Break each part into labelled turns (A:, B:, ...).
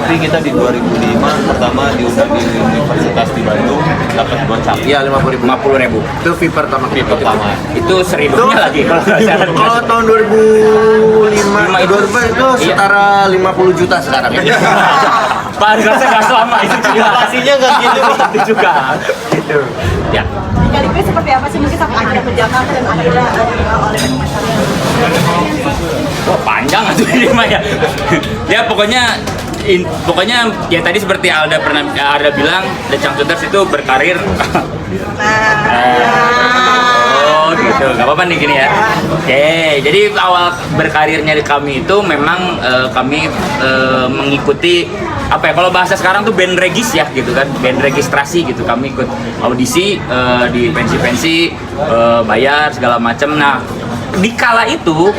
A: Tapi kita di 2005 pertama diundang di Universitas di Bandung, dapat gocap.
B: Iya, 50.000.
C: Itu fee pertama.
B: Itu 1.000-nya lagi kalau nggak salah.
C: Kalau tahun 2005 itu setara 50 juta sekarang.
B: Pak Arsa nggak selama itu juga.
A: Pastinya nggak gitu.
B: Itu juga. Gitu. Ya.
D: Kali seperti apa sih mungkin sampai akhirnya ke Jakarta dan akhirnya oleh masyarakat?
B: Wah, panjang tuh ini mah ya. Ya pokoknya ya tadi seperti Alda bilang, The Changcuters itu berkarir. Oh gitu, nggak apa-apa nih gini ya. Oke, jadi awal berkarirnya di kami itu memang kami mengikuti apa ya, kalau bahasa sekarang tuh band regis ya gitu kan, band registrasi gitu. Kami ikut audisi di pensi-pensi, bayar segala macam. Nah di kala itu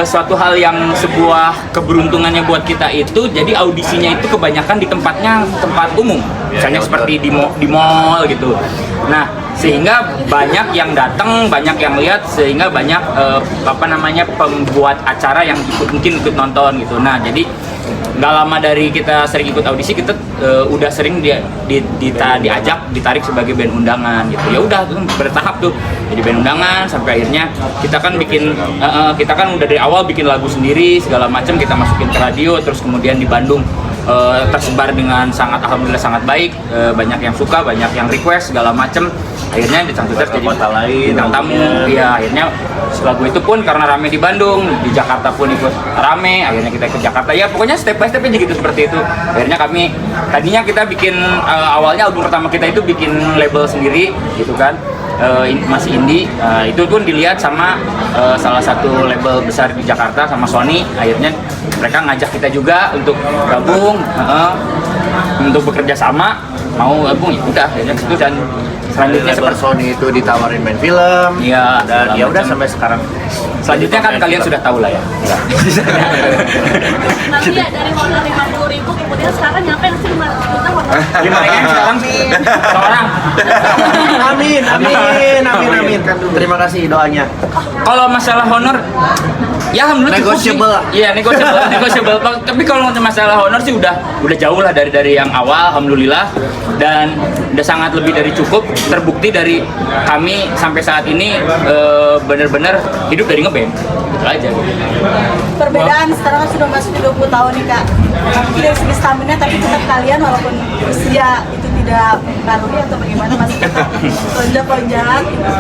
B: suatu hal yang sebuah keberuntungannya buat kita itu, jadi audisinya itu kebanyakan di tempat umum, misalnya seperti di mall gitu. Nah sehingga banyak yang datang, banyak yang lihat, sehingga banyak pembuat acara yang mungkin ikut nonton gitu. Nah jadi nggak lama dari kita sering ikut audisi, kita udah sering ditarik sebagai band undangan gitu. Ya udah bertahap tuh jadi band undangan sampai akhirnya kita kan kita kan udah dari awal bikin lagu sendiri segala macam, kita masukin ke radio, terus kemudian di Bandung tersebar dengan alhamdulillah sangat baik, banyak yang suka, banyak yang request segala macam. Akhirnya di Changcuters jadi bintang tamu. Iya, akhirnya lagu itu pun karena rame di Bandung, di Jakarta pun ikut rame, akhirnya kita ikut Jakarta. Ya pokoknya step by step aja gitu seperti itu. Akhirnya tadinya kita bikin awalnya album pertama kita itu bikin label sendiri gitu kan. Masih indie, itu pun dilihat sama salah satu label besar di Jakarta, sama Sony. Akhirnya mereka ngajak kita juga untuk gabung, untuk bekerja sama, mau gabung ya udah, akhirnya itu. Dan selanjutnya
C: seperti Sony itu ditawarin main film,
B: iya,
C: dan ya udah sampai sekarang.
B: Selanjutnya kan kalian sudah tahu lah ya.
D: Nanti ya dari modal 50.000 kemudian sekarang nyampe nasi 5 juta modal.
B: 5 sekarang seorang.
C: Amin. Terima kasih doanya.
B: Kalau masalah honor, ya alhamdulillah cukup sih.
C: Negotiable lah.
B: Iya, negotiable. Tapi kalau untuk masalah honor sih udah jauh lah dari yang awal, alhamdulillah. Dan udah sangat lebih dari cukup. Terbukti dari kami sampai saat ini benar-benar hidup dari ngeband. Itu aja.
D: Perbedaan sekarang kan sudah masuk 20 tahun nih Kak. Mungkin dari segi stamina tapi tetap kalian walaupun usia itu tidak mempengaruhi atau bagaimana masih tetap lonjak-lonjak gitu.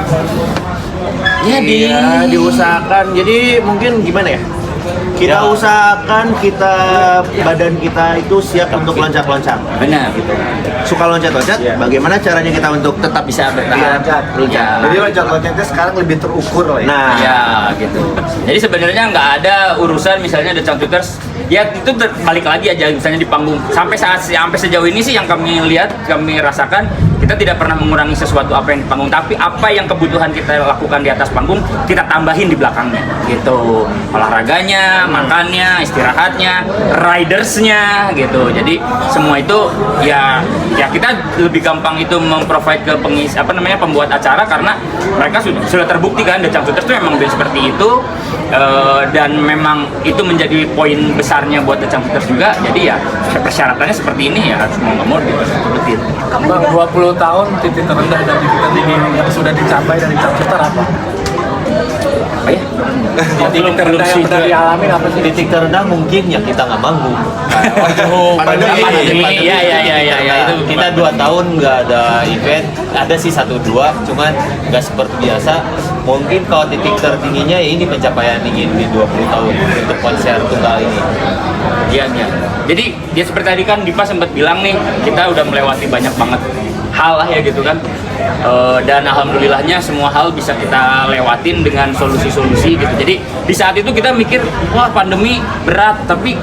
B: Ya
C: diusahakan. Jadi mungkin gimana ya? Kita usahakan badan kita itu siap untuk loncat-loncat.
B: Benar.
C: Gitu. Suka loncat-loncat, bagaimana caranya kita untuk tetap bisa bertahan?
B: Ya.
E: Jadi loncat-loncatnya sekarang lebih terukur lah ya.
C: Nah,
B: Ya gitu. Jadi sebenarnya nggak ada urusan misalnya The Changcuters, ya itu balik lagi aja misalnya di panggung. Sampai sejauh ini sih yang kami lihat, kami rasakan, kita tidak pernah mengurangi sesuatu apa yang di panggung, tapi apa yang kebutuhan kita lakukan di atas panggung kita tambahin di belakangnya gitu. Olahraganya, makannya, istirahatnya, ridersnya gitu. Jadi semua itu ya kita lebih gampang itu memprovide ke pembuat acara, karena mereka sudah terbukti kan The Changcuters itu memang seperti itu, dan memang itu menjadi poin besarnya buat The Changcuters juga. Jadi ya persyaratannya seperti ini, ya harus mau nggak mau disebutin.
E: Bang, 20 tahun titik terendah dan titik tertinggi yang sudah dicapai dari Changcuters apa?
B: Apa ya?
E: Titik terendah yang pernah dialami apa sih?
A: Titik terendah mungkin ya kita nggak manggung.
B: Pandemi. Ya itu
A: Kita 2 tahun nggak ada event, ada sih 1-2, cuman nggak seperti biasa. Mungkin kalau titik tertingginya ya ini pencapaian ingin di 20 tahun untuk konser tunggal ini.
B: Iya. Jadi dia seperti tadi kan Dipa sempat bilang nih, kita udah melewati banyak banget hal lah ya gitu kan. Dan alhamdulillahnya semua hal bisa kita lewatin dengan solusi-solusi gitu. Jadi di saat itu kita mikir, wah pandemi berat, tapi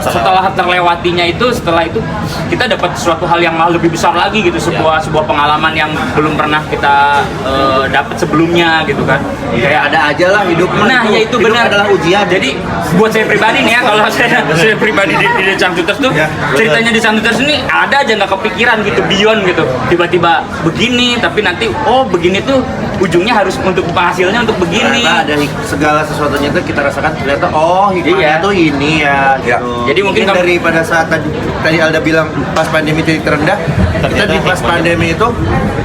B: setelah terlewatinya setelah itu kita dapat suatu hal yang malah lebih besar lagi gitu, sebuah pengalaman yang belum pernah kita dapat sebelumnya gitu kan.
C: kayak ada aja lah hidup.
B: Nah, ya itu benar
C: adalah ujian.
B: Jadi buat saya pribadi nih ya, kalau saya pribadi di Changcuters tuh, ceritanya di Changcuters ini ada aja nggak kepikiran gitu, beyond gitu. Tiba-tiba begini, tapi nanti begini tuh ujungnya harus untuk penghasilnya untuk begini.
C: Karena ada segala sesuatunya itu kita rasakan ternyata hikmahnya tuh ini ya gitu.
B: Jadi mungkin kamu
C: dari pada saat tadi Alda bilang pas pandemi titik terendah, kita di pas pandemi itu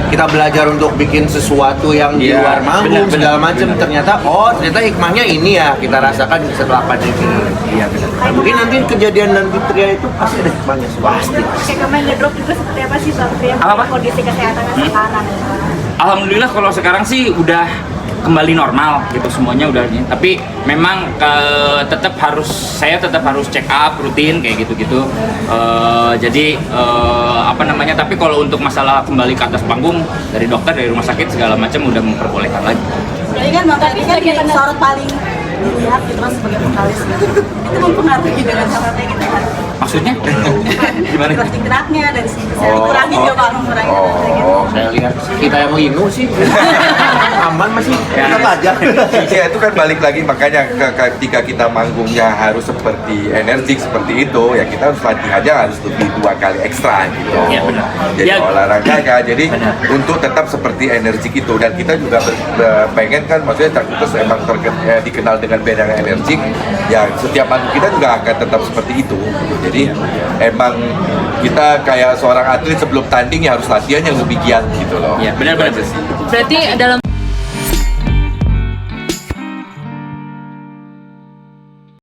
C: kita belajar untuk bikin sesuatu yang di
B: Iya,
C: luar manggung
B: benar,
C: segala
B: benar,
C: macam.
B: benar.
C: Ternyata ternyata hikmahnya ini ya kita rasakan setelah pandemi.
B: iya benar.
C: Nah, mungkin nanti kejadian dan Fitria itu pasti ada hikmahnya pasti.
F: Kayak kemarin ngedrop juga seperti apa sih Bang Fitria?
B: Apa?
F: Kondisi kesehatannya sekarang.
B: Alhamdulillah kalau sekarang sih udah kembali normal gitu semuanya udah, tapi memang saya tetap harus check up rutin kayak gitu-gitu. Jadi apa namanya, tapi kalau untuk masalah kembali ke atas panggung dari dokter, dari rumah sakit segala macam udah memperbolehkan lagi.
D: Jadi kan Bang Kardi kan yang sorot paling dilihat gitu kan sebagai vokalis. Itu mempengaruhi dengan sorotnya gitu kan.
B: Maksudnya gimana?
D: Gerak-geraknya dari segi kesehatan dikurangi juga Bang, mengurangi gitu.
C: Saya lihat kita yang mau ingu sih. Aman masih tetap aja.
G: Ya itu kan balik lagi, makanya ketika kita manggungnya harus seperti energik seperti itu, ya kita harus latihannya harus lebih 2 kali ekstra gitu.
B: Iya, benar.
G: Jadi
B: Ya.
G: olahraga kan, jadi
B: Benar.
G: untuk tetap seperti energik itu, dan kita juga pengen kan, maksudnya Cangkutus emang dikenal dengan band yang energik, ya setiap manggung kita juga akan tetap seperti itu. Jadi emang kita kayak seorang atlet sebelum tanding ya harus latihan yang lebih giat gitu loh.
B: Iya, benar-benar.
G: Itu aja sih.
H: Berarti dalam